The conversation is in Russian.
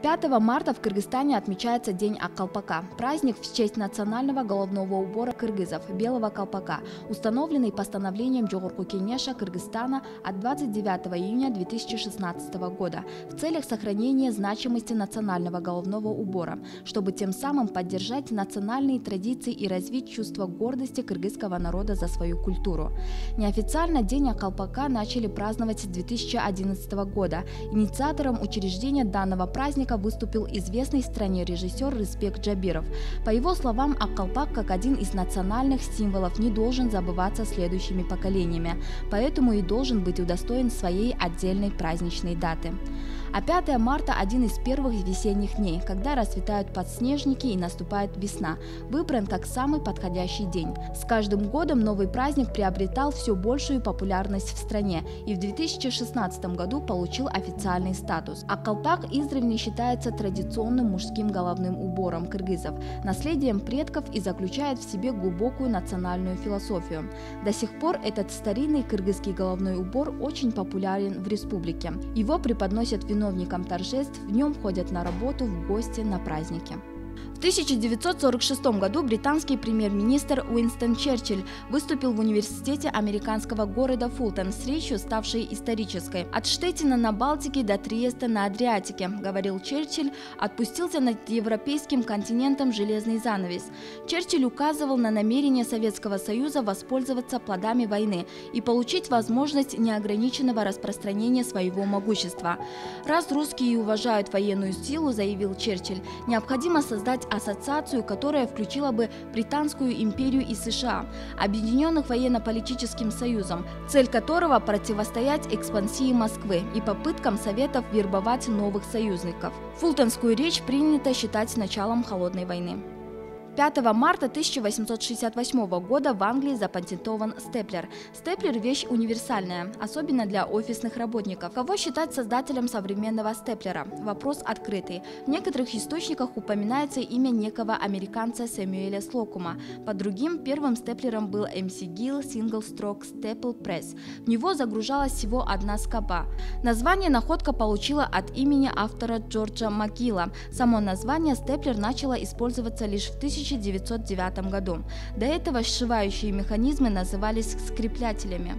5 марта в Кыргызстане отмечается День Ак-Калпака. Праздник в честь национального головного убора кыргызов – белого колпака, установленный постановлением Жогорку Кенеша Кыргызстана от 29 июня 2016 года в целях сохранения значимости национального головного убора, чтобы тем самым поддержать национальные традиции и развить чувство гордости кыргызского народа за свою культуру. Неофициально День Ак-Калпака начали праздновать с 2011 года. Инициатором учреждения данного праздника выступил известный в стране режиссер Рызбек Джабиров. По его словам, Ак-Калпак как один из национальных символов не должен забываться следующими поколениями, поэтому и должен быть удостоен своей отдельной праздничной даты. А 5 марта – один из первых весенних дней, когда расцветают подснежники и наступает весна, выбран как самый подходящий день. С каждым годом новый праздник приобретал все большую популярность в стране и в 2016 году получил официальный статус. Ак-Калпак издревле считается традиционным мужским головным убором кыргызов, наследием предков и заключает в себе глубокую национальную философию. До сих пор этот старинный кыргызский головной убор очень популярен в республике. Его преподносят виновникам торжеств, в нем ходят на работу, в гости, на праздники. В 1946 году британский премьер-министр Уинстон Черчилль выступил в университете американского города Фултон с речью, ставшей исторической. «От Штеттина на Балтике до Триеста на Адриатике», — говорил Черчилль, отпустился над европейским континентом железный занавес. Черчилль указывал на намерение Советского Союза воспользоваться плодами войны и получить возможность неограниченного распространения своего могущества. «Раз русские уважают военную силу, — заявил Черчилль, — необходимо создать ассоциацию, которая включила бы Британскую империю и США, объединенных военно-политическим союзом, цель которого противостоять экспансии Москвы и попыткам Советов вербовать новых союзников». Фултонскую речь принято считать началом Холодной войны. 5 марта 1868 года в Англии запатентован степлер. Степлер – вещь универсальная, особенно для офисных работников. Кого считать создателем современного степлера? Вопрос открытый. В некоторых источниках упоминается имя некого американца Сэмюэля Слокума. По другим, первым степлером был MC Gill Single Stroke Staple Press. В него загружалась всего одна скоба. Название находка получила от имени автора Джорджа Макгилла. Само название степлер начало использоваться лишь в 1909 году. До этого сшивающие механизмы назывались скрепляtelями.